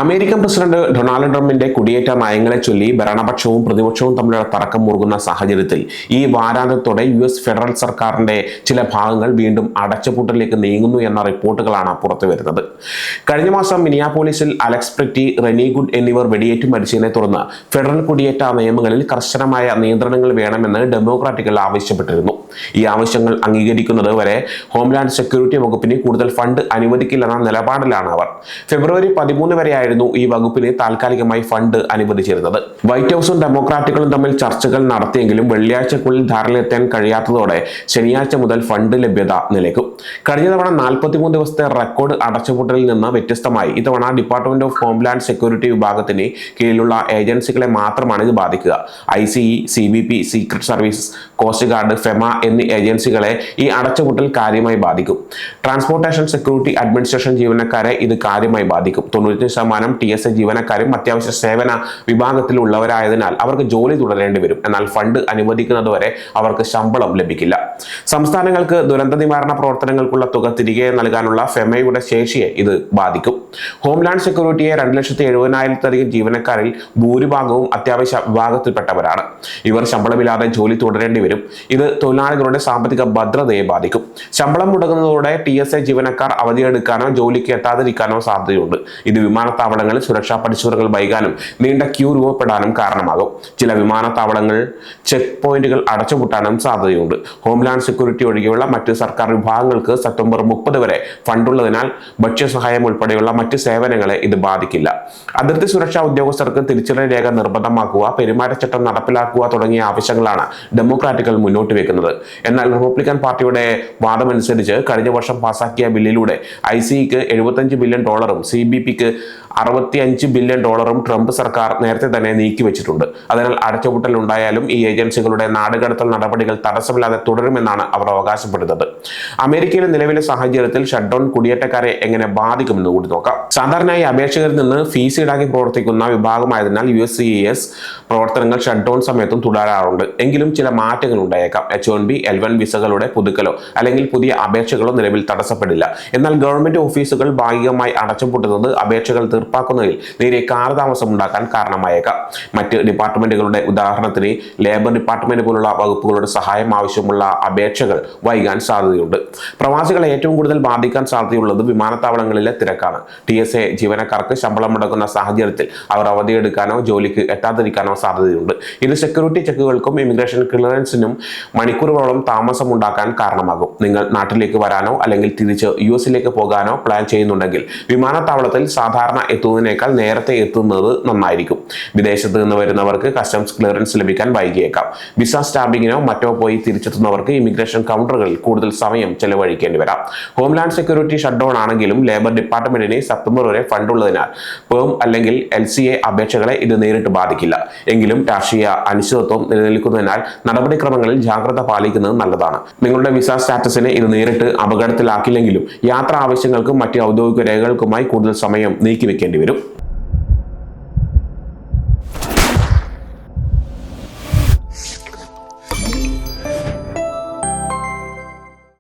American president Donald ട്രംപിന്റെ കുടിയേറ്റ നയങ്ങളെ ചൊല്ലി ഭരണപക്ഷവും പ്രതിപക്ഷവും തമ്മിലുള്ള തർക്കം മുറുകുന്ന സാഹചര്യത്തിൽ ഈ വാരാന്ത്യത്തോടെ US ഫെഡറൽ സർക്കാരിന്റെ ചില ഭാഗങ്ങൾ വീണ്ടും അടച്ചുപൂട്ടലിലേക്ക് നീങ്ങുന്നു എന്ന റിപ്പോർട്ടുകളാണ് പുറത്തുവരുന്നത്. കഴിഞ്ഞ മാസം മിനിയാപോളിസിൽ അലക്സ് പ്രിറ്റി, റെനി ഗുഡ് എന്നിവർ വെടിയേറ്റ് മരിച്ചതിനെ തുടർന്ന് ഫെഡറൽ കുടിയേറ്റ നിയമങ്ങളിൽ കർശനമായ നിയന്ത്രണങ്ങൾ വേണമെന്ന് ഡെമോക്രാറ്റുകൾ ആവശ്യപ്പെട്ടിരുന്നു. ഈ ആവശ്യങ്ങൾ അംഗീകരിക്കുന്നത് വരെ ഹോംലാൻഡ് സെക്യൂരിറ്റി വകുപ്പിന് കൂടുതൽ ഫണ്ട് അനുവദിക്കില്ലെന്ന നിലപാടിലാണ് അവർ. ഫെബ്രുവരി 13 വരെ ഈ വകുപ്പിന് താൽക്കാലികമായി ഫണ്ട് അനുവദിച്ചിരുന്നത്. വൈറ്റ് ഹൗസും ഡെമോക്രാറ്റുകളും തമ്മിൽ ചർച്ചകൾ നടത്തിയെങ്കിലും വെള്ളിയാഴ്ചക്കുള്ളിൽ ധാരണയിലെത്താൻ കഴിയാത്തതോടെ ശനിയാഴ്ച മുതൽ ഫണ്ട് ലഭ്യത നിലയ്ക്കും. കഴിഞ്ഞ തവണ 43 ദിവസത്തെ റെക്കോർഡ് അടച്ചുപൂട്ടലിൽ നിന്ന് വ്യത്യസ്തമായി ഇത്തവണ ഡിപ്പാർട്ട്മെന്റ് ഓഫ് ഹോംലാൻഡ് സെക്യൂരിറ്റി വിഭാഗത്തിന് കീഴിലുള്ള ഏജൻസികളെ മാത്രമാണ് ഇത് ബാധിക്കുക. ICE, CBP, secret service, coast guard, FEMA എന്നീ ഏജൻസികളെ ഈ അടച്ചുപൂട്ടൽ കാര്യമായി ബാധിക്കും. ട്രാൻസ്പോർട്ടേഷൻ സെക്യൂരിറ്റി അഡ്മിനിസ്ട്രേഷൻ ജീവനക്കാരെ ഇത് കാര്യമായി ബാധിക്കും. 90% TSA ജീവനക്കാരും അത്യാവശ്യ സേവന വിഭാഗത്തിലുള്ളവരായതിനാൽ അവർക്ക് ജോലി തുടരേണ്ടി വരും. എന്നാൽ ഫണ്ട് അനുവദിക്കുന്നതുവരെ അവർക്ക് ശമ്പളം ലഭിക്കില്ല. സംസ്ഥാനങ്ങൾക്ക് ദുരന്ത നിവാരണ പ്രവർത്തനങ്ങൾക്കുള്ള തുക തിരികെ നൽകാനുള്ള ഫെമയുടെ ശേഷിയെ ഇത് ബാധിക്കും. ഹോംലാൻഡ് സെക്യൂരിറ്റിയെ 2,70,000-ലധികം ജീവനക്കാരിൽ ഭൂരിഭാഗവും അത്യാവശ്യ വിഭാഗത്തിൽപ്പെട്ടവരാണ്. ഇവർ ശമ്പളമില്ലാതെ ജോലി തുടരേണ്ടി വരും. ഇത് തൊഴിലാളികളുടെ സാമ്പത്തിക ഭദ്രതയെ ബാധിക്കും. ശമ്പളം മുടങ്ങുന്നതോടെ TSA ജീവനക്കാർ അവധിയെടുക്കാനോ ജോലിക്ക് എത്താതിരിക്കാനോ സാധ്യതയുണ്ട്. ഇത് വിമാനത്താവളങ്ങളിൽ സുരക്ഷാ പരിശോധനകൾ വൈകാനും നീണ്ട ക്യൂ രൂപപ്പെടാനും കാരണമാകും. ചില വിമാനത്താവളങ്ങൾ ചെക്ക് പോയിന്റുകൾ അടച്ചുപൂട്ടാനും സാധ്യതയുണ്ട്. ഹോംലാൻഡ് സെക്യൂരിറ്റി ഒഴികെയുള്ള മറ്റ് സർക്കാർ വിഭാഗങ്ങൾക്ക് സെപ്റ്റംബർ 30 വരെ ഫണ്ടുള്ളതിനാൽ ഭക്ഷ്യസഹായം ഉൾപ്പെടെയുള്ള മറ്റ് സേവനങ്ങളെ ഇത് ബാധിക്കില്ല. അതിർത്തി സുരക്ഷാ ഉദ്യോഗസ്ഥർക്ക് തിരിച്ചറിയൽ രേഖ നിർബന്ധമാക്കുക, പെരുമാറ്റച്ചട്ടം നടപ്പിലാക്കുക തുടങ്ങിയ ആവശ്യങ്ങളാണ് ഡെമോക്രാറ്റുകൾ മുന്നോട്ട് വെക്കുന്നത്. എന്നാൽ റിപ്പബ്ലിക്കൻ പാർട്ടിയുടെ വാദമനുസരിച്ച് കഴിഞ്ഞ വർഷം പാസാക്കിയ ബില്ലിലൂടെ ICEക്ക് $75 ബില്യൺ, CBPക്ക് $65 ബില്യൺ ട്രംപ് സർക്കാർ നേരത്തെ തന്നെ നീക്കിവെച്ചിട്ടുണ്ട്. അതിനാൽ അടച്ചുപൂട്ടൽ ഉണ്ടായാലും ഈ ഏജൻസികളുടെ നാടുകടത്തൽ നടപടികൾ തടസ്സമില്ലാതെ തുടരുമെന്നാണ് അവർ അവകാശപ്പെടുന്നത്. അമേരിക്കയിലെ നിലവിലെ സാഹചര്യത്തിൽ ഷട്ട്ഡൗൺ കുടിയേറ്റക്കാരെ എങ്ങനെ ബാധിക്കുമെന്ന് കൂടി നോക്കാം. സാധാരണയായി അപേക്ഷകരിൽ നിന്ന് ഫീസ് ഈടാക്കി പ്രവർത്തിക്കുന്ന വിഭാഗമായതിനാൽ USCIS പ്രവർത്തനങ്ങൾ ഷട്ട്ഡൗൺ സമയത്തും തുടരാറുണ്ട്. എങ്കിലും ചില മാറ്റങ്ങൾ ഉണ്ടായേക്കാം. H-1B, L-1 വിസകളുടെ പുതുക്കലോ അല്ലെങ്കിൽ പുതിയ അപേക്ഷകളോ നിലവിൽ തടസ്സപ്പെടില്ല. എന്നാൽ ഗവൺമെന്റ് ഓഫീസുകൾ ഭാഗികമായി അടച്ചുപൂട്ടുന്നത് അപേക്ഷകൾ തീർപ്പാക്കുന്നതിൽ നേരിയ കാലതാമസം ഉണ്ടാക്കാൻ കാരണമായേക്കാം. മറ്റ് ഡിപ്പാർട്ട്മെന്റുകളുടെ, ഉദാഹരണത്തിന് ലേബർ ഡിപ്പാർട്ട്മെന്റ് പോലുള്ള വകുപ്പുകളുടെ സഹായം ആവശ്യമുള്ള അപേക്ഷകൾ വൈകാൻ സാധ്യതയുണ്ട്. പ്രവാസികളെ ഏറ്റവും കൂടുതൽ ബാധിക്കാൻ സാധ്യതയുള്ളത് വിമാനത്താവളങ്ങളിലെ തിരക്കാണ്. TSA ജീവനക്കാർക്ക് ശമ്പളം മുടക്കുന്ന സാഹചര്യത്തിൽ അവർ അവധിയെടുക്കാനോ ജോലിക്ക് എത്താതിരിക്കാനോ സാധ്യതയുണ്ട്. ഇത് സെക്യൂരിറ്റി ചെക്കുകൾക്കും ഇമിഗ്രേഷൻ ക്ലിയറൻസിനും മണിക്കൂറുകളോളം താമസം ഉണ്ടാക്കാൻ കാരണമാകും. നിങ്ങൾ നാട്ടിലേക്ക് വരാനോ അല്ലെങ്കിൽ തിരിച്ച് US-ലേക്ക് പോകാനോ പ്ലാൻ ചെയ്യുന്നുണ്ടെങ്കിൽ വിമാനത്താവളത്തിൽ സാധാരണ എത്തുന്നതിനേക്കാൾ നേരത്തെ എത്തുന്നത് നന്നായിരിക്കും. വിദേശത്ത് നിന്ന് വരുന്നവർക്ക് കസ്റ്റംസ് ക്ലിയറൻസ് ലഭിക്കാൻ വൈകിയേക്കാം. വിസ സ്റ്റാമ്പിങ്ങിനോ മറ്റോ പോയി തിരിച്ചെത്തുന്നവർക്ക് ഇമിഗ്രേഷൻ കൗണ്ടറുകളിൽ കൂടുതൽ സമയം ചെലവഴിക്കേണ്ടി വരാം. ഹോംലാൻഡ് സെക്യൂരിറ്റി ഷട്ട്ഡൗൺ ആണെങ്കിലും ലേബർ ഡിപ്പാർട്ട്മെന്റിന് സെപ്റ്റംബർ വരെ ഫണ്ടുള്ളതിനാൽ PERM അല്ലെങ്കിൽ LCA അപേക്ഷകളെ ഇത് നേരിട്ട് ബാധിക്കില്ല. എങ്കിലും രാഷ്ട്രീയ അനിശ്ചിതത്വം നിലനിൽക്കുന്നതിനാൽ നടപടിക്രമങ്ങളിൽ ജാഗ്രത പാലിക്കുന്നത് നല്ലതാണ്. നിങ്ങളുടെ വിസ സ്റ്റാറ്റസിനെ ഇത് നേരിട്ട് അപകടത്തിലാക്കില്ലെങ്കിലും യാത്രാ ആവശ്യങ്ങൾക്കും മറ്റ് ഔദ്യോഗിക രേഖകൾക്കുമായി കൂടുതൽ സമയം നീക്കിവെക്കേണ്ടി വരും.